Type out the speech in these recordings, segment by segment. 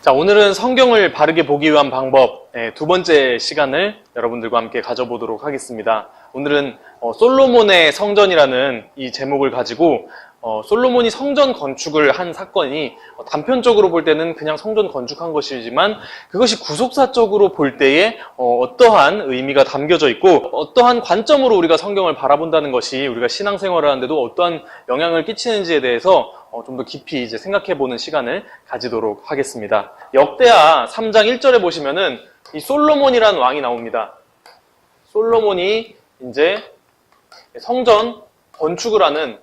자, 오늘은 성경을 바르게 보기 위한 방법 두 번째 시간을 여러분들과 함께 가져보도록 하겠습니다. 오늘은 솔로몬의 성전이라는 이 제목을 가지고 솔로몬이 성전 건축을 한 사건이 단편적으로 볼 때는 그냥 성전 건축한 것이지만 그것이 구속사적으로 볼 때에 어떠한 의미가 담겨져 있고 어떠한 관점으로 우리가 성경을 바라본다는 것이 우리가 신앙생활을 하는데도 어떠한 영향을 끼치는지에 대해서 좀 더 깊이 이제 생각해보는 시간을 가지도록 하겠습니다. 역대하 3장 1절에 보시면은 이 솔로몬이라는 왕이 나옵니다. 솔로몬이 이제 성전 건축을 하는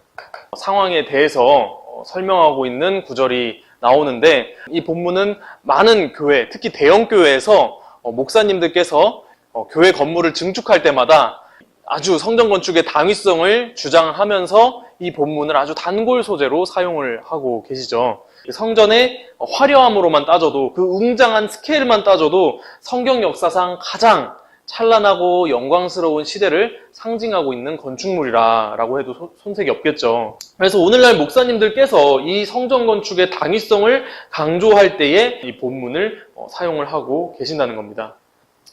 상황에 대해서 설명하고 있는 구절이 나오는데, 이 본문은 많은 교회, 특히 대형 교회에서 목사님들께서 교회 건물을 증축할 때마다 아주 성전 건축의 당위성을 주장하면서 이 본문을 아주 단골 소재로 사용을 하고 계시죠. 성전의 화려함으로만 따져도, 그 웅장한 스케일만 따져도 성경 역사상 가장 찬란하고 영광스러운 시대를 상징하고 있는 건축물이라고 해도 손색이 없겠죠. 그래서 오늘날 목사님들께서 이 성전 건축의 당위성을 강조할 때에 이 본문을 사용을 하고 계신다는 겁니다.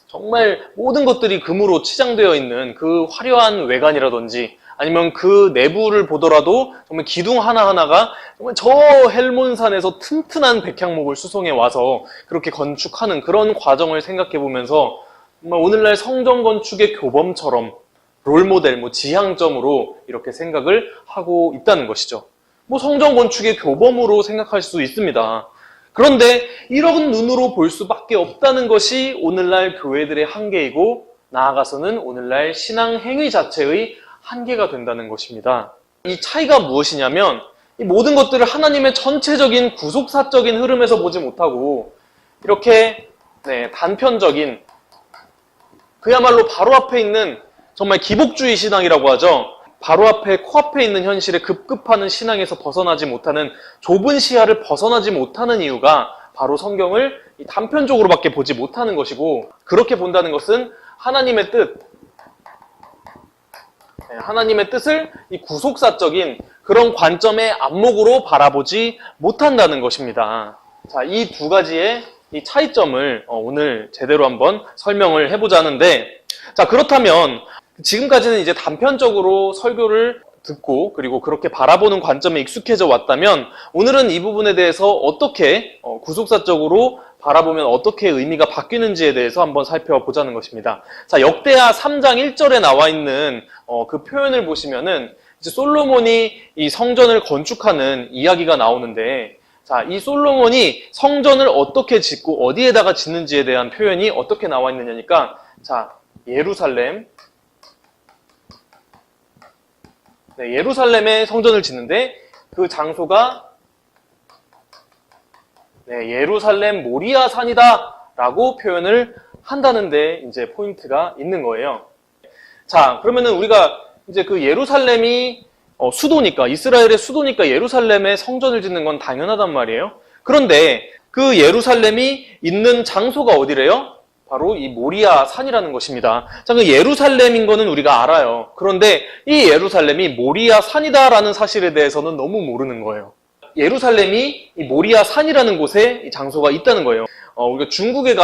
정말 모든 것들이 금으로 치장되어 있는 그 화려한 외관이라든지 아니면 그 내부를 보더라도 정말 기둥 하나하나가 정말 저 헬몬산에서 튼튼한 백향목을 수송해 와서 그렇게 건축하는 그런 과정을 생각해 보면서 정말 오늘날 성전 건축의 교범처럼 롤모델, 지향점으로 이렇게 생각을 하고 있다는 것이죠. 성전 건축의 교범으로 생각할 수 있습니다. 그런데 이런 눈으로 볼 수밖에 없다는 것이 오늘날 교회들의 한계이고, 나아가서는 오늘날 신앙 행위 자체의 한계가 된다는 것입니다. 이 차이가 무엇이냐면, 이 모든 것들을 하나님의 전체적인 구속사적인 흐름에서 보지 못하고 이렇게 단편적인, 그야말로 바로 앞에 있는 정말 기복주의 신앙이라고 하죠. 바로 앞에 코앞에 있는 현실에 급급하는 신앙에서 벗어나지 못하는, 좁은 시야를 벗어나지 못하는 이유가 바로 성경을 단편적으로밖에 보지 못하는 것이고, 그렇게 본다는 것은 하나님의 뜻을 이 구속사적인 그런 관점의 안목으로 바라보지 못한다는 것입니다. 자, 이 두 가지의 이 차이점을 오늘 제대로 한번 설명을 해보자 하는데, 자, 그렇다면 지금까지는 이제 단편적으로 설교를 듣고 그리고 그렇게 바라보는 관점에 익숙해져 왔다면, 오늘은 이 부분에 대해서 어떻게 구속사적으로 바라보면 어떻게 의미가 바뀌는지에 대해서 한번 살펴보자는 것입니다. 자, 역대하 3장 1절에 나와 있는 그 표현을 보시면은 이제 솔로몬이 이 성전을 건축하는 이야기가 나오는데, 자, 이 솔로몬이 성전을 어떻게 짓고 어디에다가 짓는지에 대한 표현이 어떻게 나와 있느냐니까, 자, 예루살렘에 성전을 짓는데 그 장소가 예루살렘 모리아 산이다 라고 표현을 한다는데 이제 포인트가 있는 거예요. 자, 그러면은 우리가 이제 그 예루살렘이 수도니까, 이스라엘의 수도니까 예루살렘에 성전을 짓는 건 당연하단 말이에요. 그런데 그 예루살렘이 있는 장소가 어디래요? 바로 이 모리아 산이라는 것입니다. 자, 그 예루살렘인 거는 우리가 알아요. 그런데 이 예루살렘이 모리아 산이다라는 사실에 대해서는 너무 모르는 거예요. 예루살렘이 이 모리아 산이라는 곳에 이 장소가 있다는 거예요. 우리가 중국에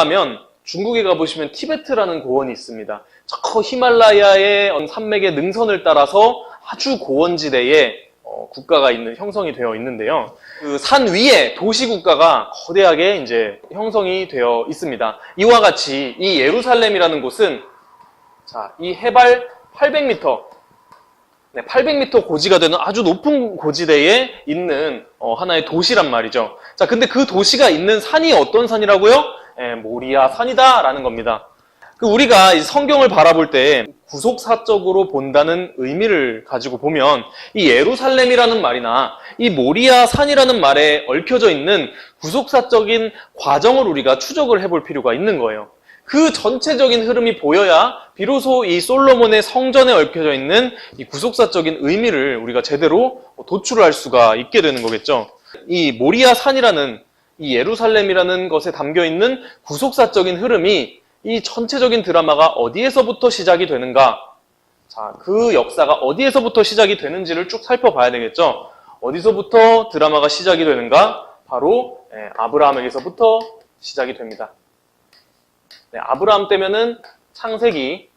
가보시면 티베트라는 고원이 있습니다. 저 히말라야의 산맥의 능선을 따라서 아주 고원지대에 국가가 형성이 되어 있는데요. 그 산 위에 도시국가가 거대하게 이제 형성이 되어 있습니다. 이와 같이 이 예루살렘이라는 곳은, 자, 이 해발 800m, 800m 고지가 되는 아주 높은 고지대에 있는 하나의 도시란 말이죠. 자, 근데 그 도시가 있는 산이 어떤 산이라고요? 모리아 산이다라는 겁니다. 우리가 이 성경을 바라볼 때 구속사적으로 본다는 의미를 가지고 보면 이 예루살렘이라는 말이나 이 모리아 산이라는 말에 얽혀져 있는 구속사적인 과정을 우리가 추적을 해볼 필요가 있는 거예요. 그 전체적인 흐름이 보여야 비로소 이 솔로몬의 성전에 얽혀져 있는 이 구속사적인 의미를 우리가 제대로 도출할 수가 있게 되는 거겠죠. 이 모리아 산이라는, 이 예루살렘이라는 것에 담겨 있는 구속사적인 흐름이 이 전체적인 드라마가 어디에서부터 시작이 되는가? 자, 그 역사가 어디에서부터 시작이 되는지를 쭉 살펴봐야 되겠죠. 어디서부터 드라마가 시작이 되는가? 바로 아브라함에게서부터 시작이 됩니다. 아브라함 때면은 창세기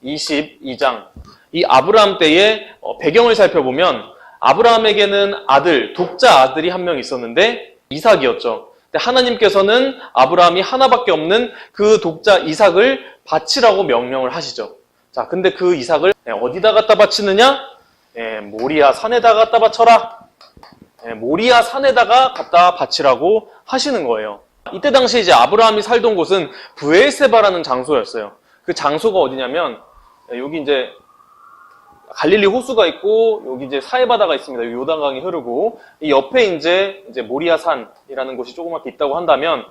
22장. 이 아브라함 때의 배경을 살펴보면 아브라함에게는 독자 아들이 한 명 있었는데 이삭이었죠. 근데 하나님께서는 아브라함이 하나밖에 없는 그 독자 이삭을 바치라고 명령을 하시죠. 자, 근데 그 이삭을 어디다 갖다 바치느냐? 모리아 산에다 갖다 바쳐라. 모리아 산에다가 갖다 바치라고 하시는 거예요. 이때 당시 이제 아브라함이 살던 곳은 브엘세바라는 장소였어요. 그 장소가 어디냐면 여기 이제 갈릴리 호수가 있고 여기 이제 사해바다가 있습니다. 요단강이 흐르고 이 옆에 이제 모리아 산이라는 곳이 조그맣게 있다고 한다면,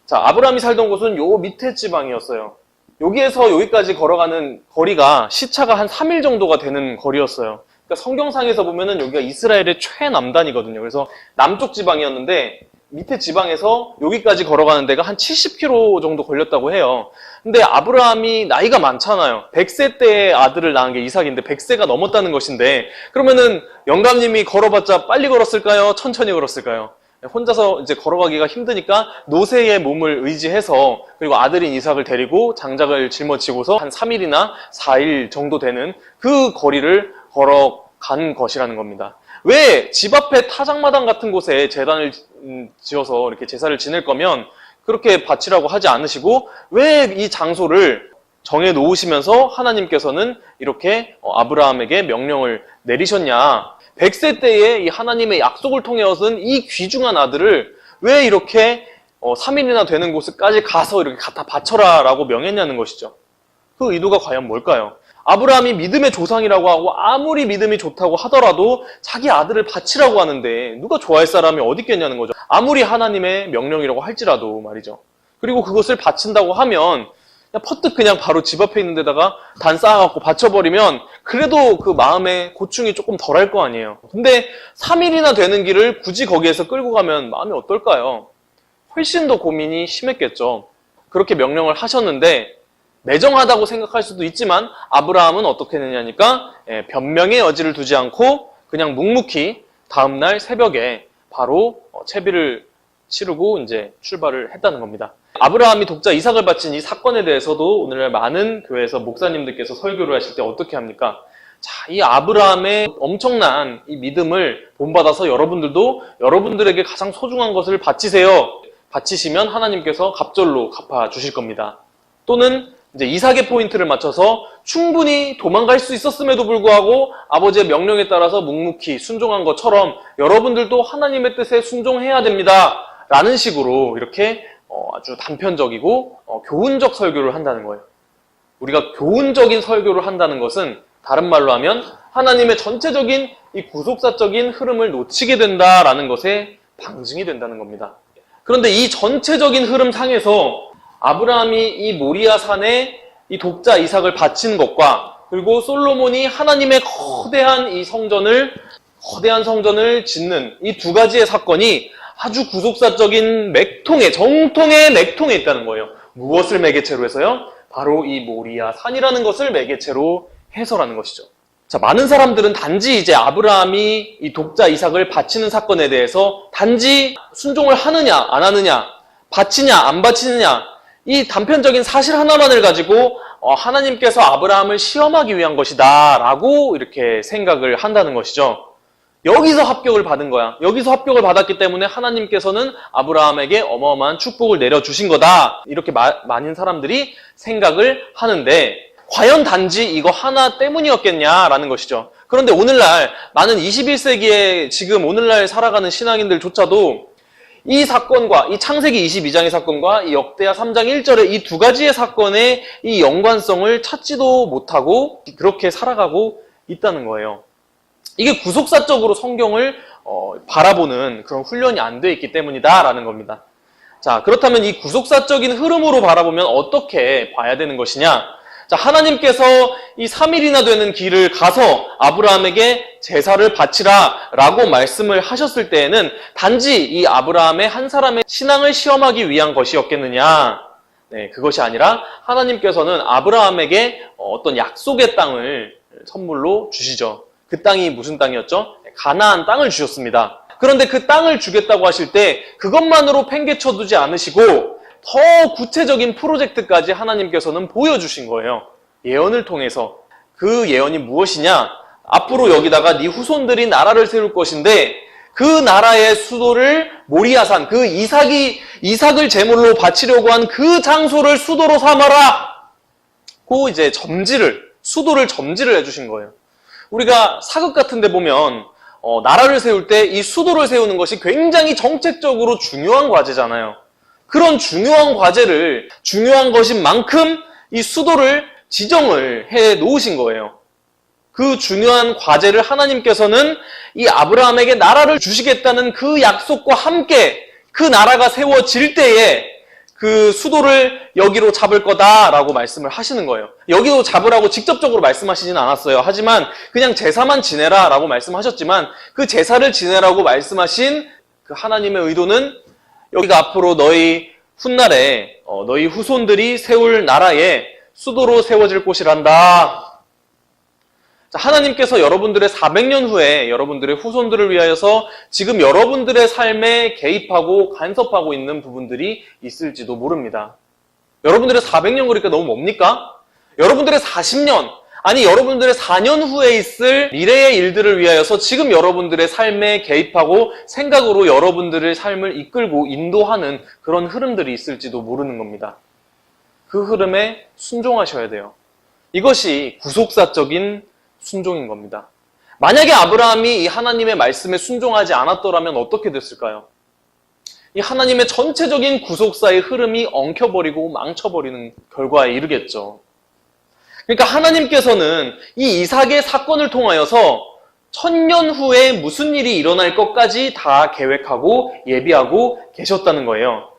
자, 아브라함이 살던 곳은 요 밑에 지방이었어요. 여기에서 여기까지 걸어가는 거리가 시차가 한 3일 정도가 되는 거리였어요. 그러니까 성경상에서 보면은 여기가 이스라엘의 최남단이거든요. 그래서 남쪽 지방이었는데 밑에 지방에서 여기까지 걸어가는 데가 한 70km 정도 걸렸다고 해요. 근데 아브라함이 나이가 많잖아요. 100세 때 아들을 낳은 게 이삭인데 100세가 넘었다는 것인데, 그러면은 영감님이 걸어봤자 빨리 걸었을까요? 천천히 걸었을까요? 혼자서 이제 걸어가기가 힘드니까 노새의 몸을 의지해서, 그리고 아들인 이삭을 데리고 장작을 짊어지고서 한 3일이나 4일 정도 되는 그 거리를 걸어간 것이라는 겁니다. 왜 집 앞에 타작마당 같은 곳에 제단을 지어서 이렇게 제사를 지낼 거면 그렇게 바치라고 하지 않으시고 왜 이 장소를 정해 놓으시면서 하나님께서는 이렇게 아브라함에게 명령을 내리셨냐? 100세 때에 이 하나님의 약속을 통해 얻은 이 귀중한 아들을 왜 이렇게 3일이나 되는 곳까지 가서 이렇게 갖다 바쳐라 라고 명했냐는 것이죠. 그 의도가 과연 뭘까요? 아브라함이 믿음의 조상이라고 하고 아무리 믿음이 좋다고 하더라도 자기 아들을 바치라고 하는데 누가 좋아할 사람이 어디 있겠냐는 거죠. 아무리 하나님의 명령이라고 할지라도 말이죠. 그리고 그것을 바친다고 하면 퍼뜩 그냥 바로 집 앞에 있는 데다가 단 쌓아갖고 바쳐버리면 그래도 그 마음의 고충이 조금 덜할 거 아니에요. 근데 3일이나 되는 길을 굳이 거기에서 끌고 가면 마음이 어떨까요? 훨씬 더 고민이 심했겠죠. 그렇게 명령을 하셨는데 매정하다고 생각할 수도 있지만 아브라함은 어떻게 했느냐니까 변명의 여지를 두지 않고 그냥 묵묵히 다음날 새벽에 바로 채비를 치르고 이제 출발을 했다는 겁니다. 아브라함이 독자 이삭을 바친 이 사건에 대해서도 오늘날 많은 교회에서 목사님들께서 설교를 하실 때 어떻게 합니까? 자, 이 아브라함의 엄청난 이 믿음을 본받아서 여러분들도 여러분들에게 가장 소중한 것을 바치세요. 바치시면 하나님께서 갑절로 갚아주실 겁니다. 또는 이제 이삭의 포인트를 맞춰서 충분히 도망갈 수 있었음에도 불구하고 아버지의 명령에 따라서 묵묵히 순종한 것처럼 여러분들도 하나님의 뜻에 순종해야 됩니다. 라는 식으로 이렇게 아주 단편적이고 교훈적 설교를 한다는 거예요. 우리가 교훈적인 설교를 한다는 것은 다른 말로 하면 하나님의 전체적인 이 구속사적인 흐름을 놓치게 된다라는 것에 방증이 된다는 겁니다. 그런데 이 전체적인 흐름 상에서 아브라함이 이 모리아 산에 이 독자 이삭을 바친 것과 그리고 솔로몬이 하나님의 거대한 성전을 짓는 이 두 가지의 사건이 아주 구속사적인 정통의 맥통에 있다는 거예요. 무엇을 매개체로 해서요? 바로 이 모리아 산이라는 것을 매개체로 해서라는 것이죠. 자, 많은 사람들은 단지 이제 아브라함이 이 독자 이삭을 바치는 사건에 대해서 단지 순종을 하느냐 안 하느냐, 바치냐 안 바치느냐, 이 단편적인 사실 하나만을 가지고 하나님께서 아브라함을 시험하기 위한 것이다 라고 이렇게 생각을 한다는 것이죠. 여기서 합격을 받은 거야. 여기서 합격을 받았기 때문에 하나님께서는 아브라함에게 어마어마한 축복을 내려주신 거다. 이렇게 많은 사람들이 생각을 하는데 과연 단지 이거 하나 때문이었겠냐라는 것이죠. 그런데 오늘날 많은 21세기에 지금 오늘날 살아가는 신앙인들조차도 이 사건과 이 창세기 22장의 사건과 이 역대하 3장 1절의 이 두 가지의 사건의 이 연관성을 찾지도 못하고 그렇게 살아가고 있다는 거예요. 이게 구속사적으로 성경을 바라보는 그런 훈련이 안 돼 있기 때문이다라는 겁니다. 자, 그렇다면 이 구속사적인 흐름으로 바라보면 어떻게 봐야 되는 것이냐? 자, 하나님께서 이 3일이나 되는 길을 가서 아브라함에게 제사를 바치라 라고 말씀을 하셨을 때에는 단지 이 아브라함의 한 사람의 신앙을 시험하기 위한 것이었겠느냐? 네, 그것이 아니라 하나님께서는 아브라함에게 어떤 약속의 땅을 선물로 주시죠. 그 땅이 무슨 땅이었죠? 가나안 땅을 주셨습니다. 그런데 그 땅을 주겠다고 하실 때 그것만으로 팽개쳐두지 않으시고 더 구체적인 프로젝트까지 하나님께서는 보여주신 거예요. 예언을 통해서. 그 예언이 무엇이냐? 앞으로 여기다가 네 후손들이 나라를 세울 것인데 그 나라의 수도를 모리아산, 그 이삭을 제물로 바치려고 한 그 장소를 수도로 삼아라! 고 이제 수도를 점지를 해주신 거예요. 우리가 사극 같은 데 보면 나라를 세울 때 이 수도를 세우는 것이 굉장히 정책적으로 중요한 과제잖아요. 그런 중요한 과제를 중요한 것인 만큼 이 수도를 지정을 해 놓으신 거예요. 그 중요한 과제를 하나님께서는 이 아브라함에게 나라를 주시겠다는 그 약속과 함께 그 나라가 세워질 때에 그 수도를 여기로 잡을 거다라고 말씀을 하시는 거예요. 여기로 잡으라고 직접적으로 말씀하시진 않았어요. 하지만 그냥 제사만 지내라 라고 말씀하셨지만 그 제사를 지내라고 말씀하신 그 하나님의 의도는 여기가 앞으로 너희 훗날에 너희 후손들이 세울 나라의 수도로 세워질 곳이란다. 하나님께서 여러분들의 400년 후에 여러분들의 후손들을 위하여서 지금 여러분들의 삶에 개입하고 간섭하고 있는 부분들이 있을지도 모릅니다. 여러분들의 400년 그러니까 너무 뭡니까? 여러분들의 40년, 아니 여러분들의 4년 후에 있을 미래의 일들을 위하여서 지금 여러분들의 삶에 개입하고 생각으로 여러분들의 삶을 이끌고 인도하는 그런 흐름들이 있을지도 모르는 겁니다. 그 흐름에 순종하셔야 돼요. 이것이 구속사적인 순종인 겁니다. 만약에 아브라함이 이 하나님의 말씀에 순종하지 않았더라면 어떻게 됐을까요? 이 하나님의 전체적인 구속사의 흐름이 엉켜버리고 망쳐버리는 결과에 이르겠죠. 그러니까 하나님께서는 이 이삭의 사건을 통하여서 1000년 후에 무슨 일이 일어날 것까지 다 계획하고 예비하고 계셨다는 거예요.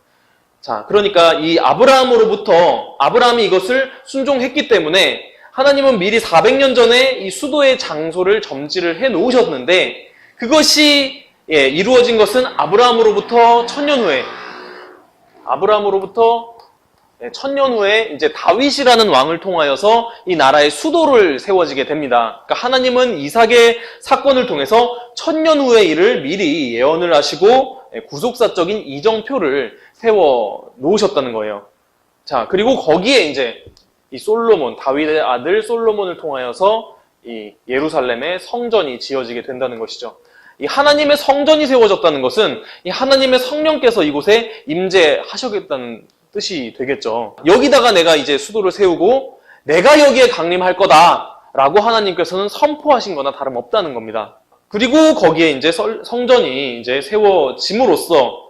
자, 그러니까 이 아브라함이 이것을 순종했기 때문에 하나님은 미리 400년 전에 이 수도의 장소를 점지를 해 놓으셨는데 그것이 이루어진 것은 아브라함으로부터 1000년 후에 이제 다윗이라는 왕을 통하여서 이 나라의 수도를 세워지게 됩니다. 그러니까 하나님은 이삭의 사건을 통해서 1000년 후의 일을 미리 예언을 하시고 구속사적인 이정표를 세워 놓으셨다는 거예요. 자, 그리고 거기에 이제 이 다윗의 아들 솔로몬을 통하여서 이 예루살렘의 성전이 지어지게 된다는 것이죠. 이 하나님의 성전이 세워졌다는 것은 이 하나님의 성령께서 이곳에 임재하셨겠다는 뜻이 되겠죠. 여기다가 내가 이제 수도를 세우고 내가 여기에 강림할 거다라고 하나님께서는 선포하신 거나 다름없다는 겁니다. 그리고 거기에 이제 성전이 이제 세워짐으로써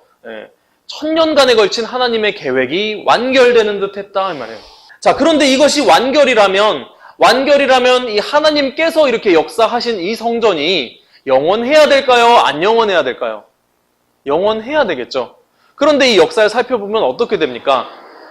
1000년간에 걸친 하나님의 계획이 완결되는 듯 했다 이 말이에요. 자, 그런데 이것이 완결이라면 이 하나님께서 이렇게 역사하신 이 성전이 영원해야 될까요? 안 영원해야 될까요? 영원해야 되겠죠. 그런데 이 역사를 살펴보면 어떻게 됩니까?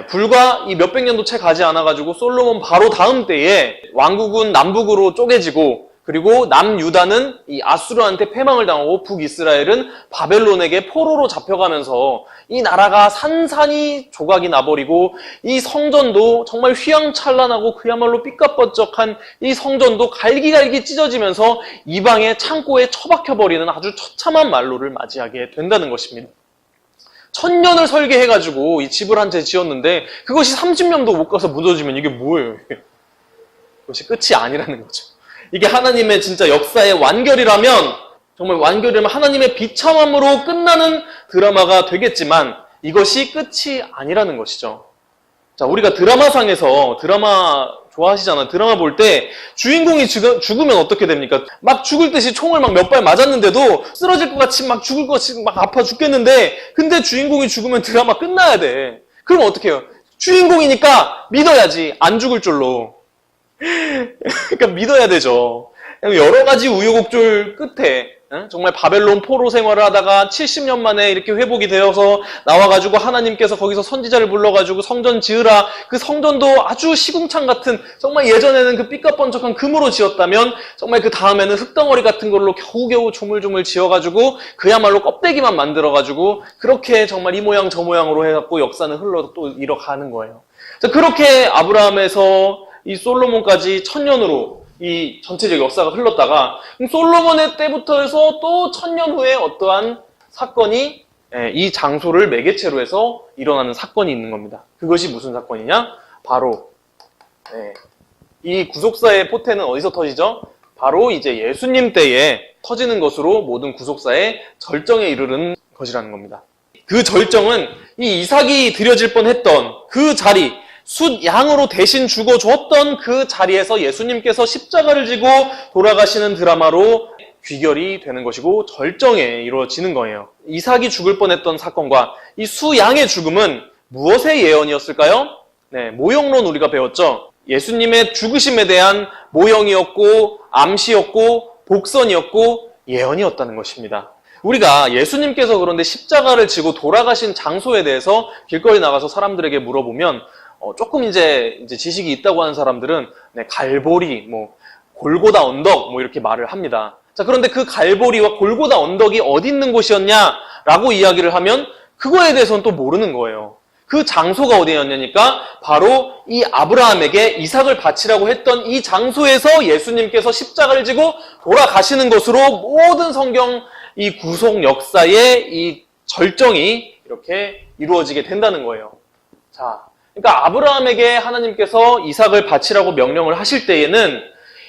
불과 이 몇백 년도 채 가지 않아가지고 솔로몬 바로 다음 때에 왕국은 남북으로 쪼개지고 그리고 남유다는 이 아수르한테 패망을 당하고 북이스라엘은 바벨론에게 포로로 잡혀가면서 이 나라가 산산이 조각이 나버리고 이 성전도 정말 휘황찬란하고 그야말로 삐까뻔쩍한 이 성전도 갈기갈기 찢어지면서 이방의 창고에 처박혀버리는 아주 처참한 말로를 맞이하게 된다는 것입니다. 1000년을 설계해가지고 이 집을 한 채 지었는데 그것이 30년도 못 가서 무너지면 이게 뭐예요? 그것이 끝이 아니라는 거죠. 이게 하나님의 진짜 역사의 정말 완결이라면 하나님의 비참함으로 끝나는 드라마가 되겠지만 이것이 끝이 아니라는 것이죠. 자, 우리가 드라마 좋아하시잖아요. 드라마 볼 때 주인공이 죽으면 어떻게 됩니까? 막 죽을 듯이 총을 막 몇 발 맞았는데도 쓰러질 것 같이 막 죽을 것 같이 막 아파 죽겠는데 근데 주인공이 죽으면 드라마 끝나야 돼. 그럼 어떻게 해요? 주인공이니까 믿어야지. 안 죽을 줄로. 그러니까 믿어야 되죠. 여러 가지 우여곡절 끝에 정말 바벨론 포로 생활을 하다가 70년 만에 이렇게 회복이 되어서 나와가지고 하나님께서 거기서 선지자를 불러가지고 성전 지으라. 그 성전도 아주 시궁창 같은 정말 예전에는 그 삐까뻔쩍한 금으로 지었다면 정말 그 다음에는 흙덩어리 같은 걸로 겨우겨우 조물조물 지어가지고 그야말로 껍데기만 만들어가지고 그렇게 정말 이 모양 저 모양으로 해갖고 역사는 흘러 또 이뤄가는 거예요. 그렇게 아브라함에서 이 솔로몬까지 1000년으로 이 전체적 역사가 흘렀다가 솔로몬의 때부터 해서 또 1000년 후에 어떠한 사건이 이 장소를 매개체로 해서 일어나는 사건이 있는 겁니다. 그것이 무슨 사건이냐? 바로 이 구속사의 포태는 어디서 터지죠? 바로 이제 예수님 때에 터지는 것으로 모든 구속사의 절정에 이르는 것이라는 겁니다. 그 절정은 이 이삭이 드려질 뻔했던 그 자리, 숫양으로 대신 죽어줬던 그 자리에서 예수님께서 십자가를 지고 돌아가시는 드라마로 귀결이 되는 것이고 절정에 이루어지는 거예요. 이삭이 죽을 뻔했던 사건과 이 수양의 죽음은 무엇의 예언이었을까요? 모형론 우리가 배웠죠. 예수님의 죽으심에 대한 모형이었고 암시였고 복선이었고 예언이었다는 것입니다. 우리가 예수님께서 그런데 십자가를 지고 돌아가신 장소에 대해서 길거리 나가서 사람들에게 물어보면 조금 이제 지식이 있다고 하는 사람들은 갈보리, 골고다 언덕 이렇게 말을 합니다. 자, 그런데 그 갈보리와 골고다 언덕이 어디 있는 곳이었냐라고 이야기를 하면 그거에 대해서는 또 모르는 거예요. 그 장소가 어디였냐니까 바로 이 아브라함에게 이삭을 바치라고 했던 이 장소에서 예수님께서 십자가를 지고 돌아가시는 것으로 모든 성경 이 구속 역사의 이 절정이 이렇게 이루어지게 된다는 거예요. 자, 그러니까 아브라함에게 하나님께서 이삭을 바치라고 명령을 하실 때에는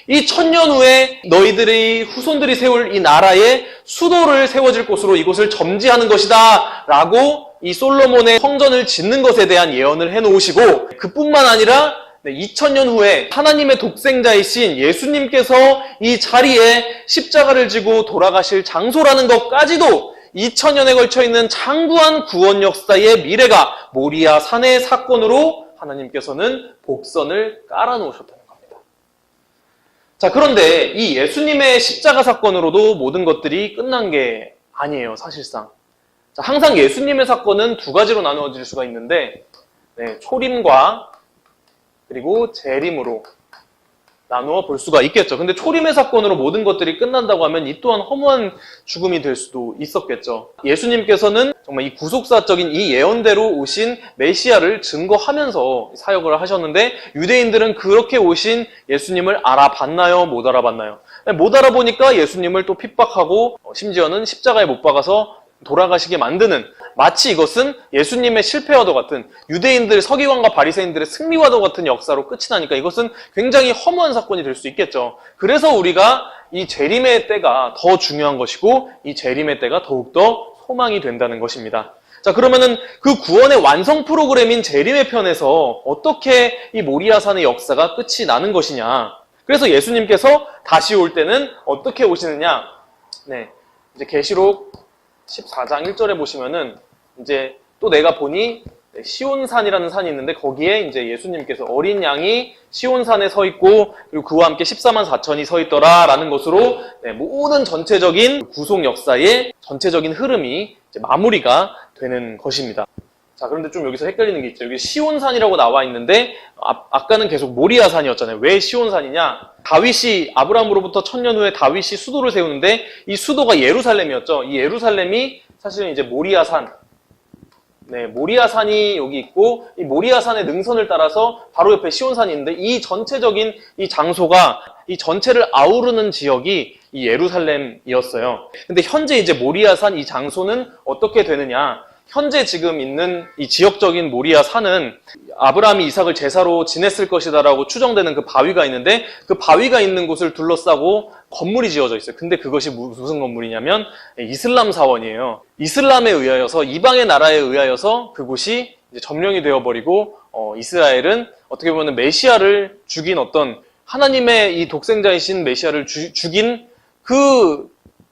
이 1000년 후에 너희들의 후손들이 세울 이 나라에 수도를 세워질 곳으로 이곳을 점지하는 것이다 라고 이 솔로몬의 성전을 짓는 것에 대한 예언을 해놓으시고 그뿐만 아니라 2000년 후에 하나님의 독생자이신 예수님께서 이 자리에 십자가를 지고 돌아가실 장소라는 것까지도 2000년에 걸쳐 있는 장구한 구원 역사의 미래가 모리아 산의 사건으로 하나님께서는 복선을 깔아놓으셨다는 겁니다. 자, 그런데 이 예수님의 십자가 사건으로도 모든 것들이 끝난 게 아니에요, 사실상. 자, 항상 예수님의 사건은 두 가지로 나누어질 수가 있는데 초림과 그리고 재림으로 나누어 볼 수가 있겠죠. 근데 초림의 사건으로 모든 것들이 끝난다고 하면 이 또한 허무한 죽음이 될 수도 있었겠죠. 예수님께서는 정말 이 구속사적인 이 예언대로 오신 메시아를 증거하면서 사역을 하셨는데 유대인들은 그렇게 오신 예수님을 알아봤나요? 못 알아봤나요? 못 알아보니까 예수님을 또 핍박하고 심지어는 십자가에 못 박아서 돌아가시게 만드는, 마치 이것은 예수님의 실패와도 같은, 유대인들 서기관과 바리새인들의 승리와도 같은 역사로 끝이 나니까 이것은 굉장히 허무한 사건이 될 수 있겠죠. 그래서 우리가 이 재림의 때가 더 중요한 것이고 이 재림의 때가 더욱더 소망이 된다는 것입니다. 자, 그러면은 그 구원의 완성 프로그램인 재림의 편에서 어떻게 이 모리아산의 역사가 끝이 나는 것이냐. 그래서 예수님께서 다시 올 때는 어떻게 오시느냐. 이제 계시록 14장 1절에 보시면은 이제 또 내가 보니 시온산이라는 산이 있는데 거기에 이제 예수님께서 어린 양이 시온산에 서 있고 그리고 그와 함께 14만 4천이 서 있더라라는 것으로 모든 전체적인 구속 역사의 전체적인 흐름이 이제 마무리가 되는 것입니다. 자, 그런데 좀 여기서 헷갈리는 게 있죠. 여기 시온산이라고 나와 있는데 아까는 계속 모리아산이었잖아요. 왜 시온산이냐? 다윗이 아브라함으로부터 1000년 후에 다윗이 수도를 세우는데 이 수도가 예루살렘이었죠. 이 예루살렘이 사실은 이제 모리아산, 모리아산이 여기 있고 이 모리아산의 능선을 따라서 바로 옆에 시온산이 있는데 이 전체적인 이 장소가 이 전체를 아우르는 지역이 이 예루살렘이었어요. 근데 현재 이제 모리아산 이 장소는 어떻게 되느냐? 현재 지금 있는 이 지역적인 모리아 산은 아브라함이 이삭을 제사로 지냈을 것이다라고 추정되는 그 바위가 있는데 그 바위가 있는 곳을 둘러싸고 건물이 지어져 있어요. 근데 그것이 무슨 건물이냐면 이슬람 사원이에요. 이슬람에 의하여서 이방의 나라에 의하여서 그곳이 이제 점령이 되어버리고 이스라엘은 어떻게 보면 메시아를 죽인 어떤 하나님의 이 독생자이신 메시아를 죽인 그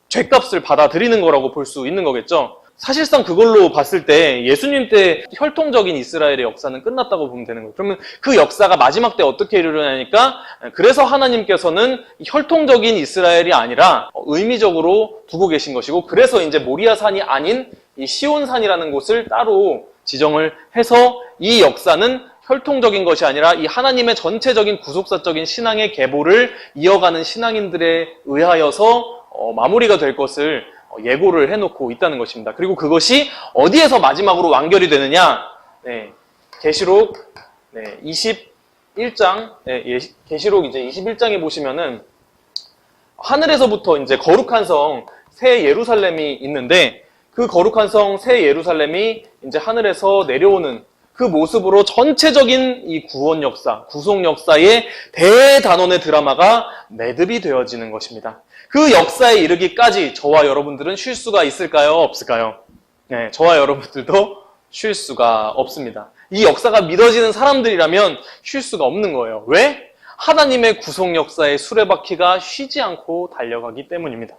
죄값을 받아들이는 거라고 볼 수 있는 거겠죠. 사실상 그걸로 봤을 때 예수님 때 혈통적인 이스라엘의 역사는 끝났다고 보면 되는 거예요. 그러면 그 역사가 마지막 때 어떻게 이루어지냐니까 그래서 하나님께서는 혈통적인 이스라엘이 아니라 의미적으로 두고 계신 것이고 그래서 이제 모리아산이 아닌 이 시온산이라는 곳을 따로 지정을 해서 이 역사는 혈통적인 것이 아니라 이 하나님의 전체적인 구속사적인 신앙의 계보를 이어가는 신앙인들에 의하여서 마무리가 될 것을 예고를 해놓고 있다는 것입니다. 그리고 그것이 어디에서 마지막으로 완결이 되느냐? 계시록 1장, 계시록 이제 21장에 보시면은 하늘에서부터 이제 거룩한 성 새 예루살렘이 있는데 그 거룩한 성 새 예루살렘이 이제 하늘에서 내려오는 그 모습으로 전체적인 이 구원 역사, 구속 역사의 대단원의 드라마가 매듭이 되어지는 것입니다. 그 역사에 이르기까지 저와 여러분들은 쉴 수가 있을까요? 없을까요? 네, 저와 여러분들도 쉴 수가 없습니다. 이 역사가 믿어지는 사람들이라면 쉴 수가 없는 거예요. 왜? 하나님의 구속 역사의 수레바퀴가 쉬지 않고 달려가기 때문입니다.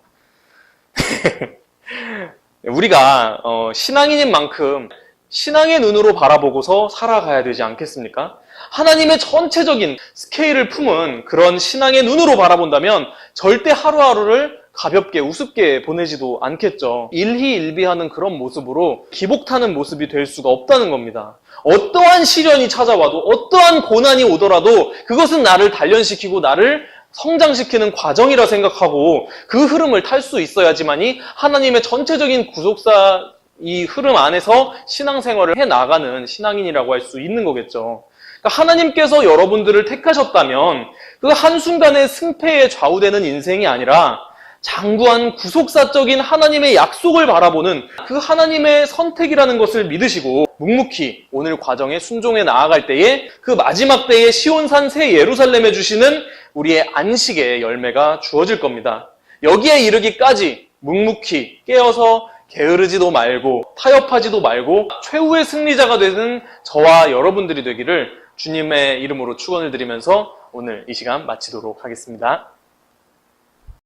우리가 신앙인인 만큼 신앙의 눈으로 바라보고서 살아가야 되지 않겠습니까? 하나님의 전체적인 스케일을 품은 그런 신앙의 눈으로 바라본다면 절대 하루하루를 가볍게 우습게 보내지도 않겠죠. 일희일비하는 그런 모습으로 기복타는 모습이 될 수가 없다는 겁니다. 어떠한 시련이 찾아와도 어떠한 고난이 오더라도 그것은 나를 단련시키고 나를 성장시키는 과정이라 생각하고 그 흐름을 탈 수 있어야지만이 하나님의 전체적인 구속사 이 흐름 안에서 신앙생활을 해나가는 신앙인이라고 할 수 있는 거겠죠. 그러니까 하나님께서 여러분들을 택하셨다면 그 한순간의 승패에 좌우되는 인생이 아니라 장구한 구속사적인 하나님의 약속을 바라보는 그 하나님의 선택이라는 것을 믿으시고 묵묵히 오늘 과정에 순종해 나아갈 때에 그 마지막 때에 시온산 새 예루살렘에 주시는 우리의 안식의 열매가 주어질 겁니다. 여기에 이르기까지 묵묵히 깨어서 게으르지도 말고 타협하지도 말고 최후의 승리자가 되는 저와 여러분들이 되기를 주님의 이름으로 축원을 드리면서 오늘 이 시간 마치도록 하겠습니다.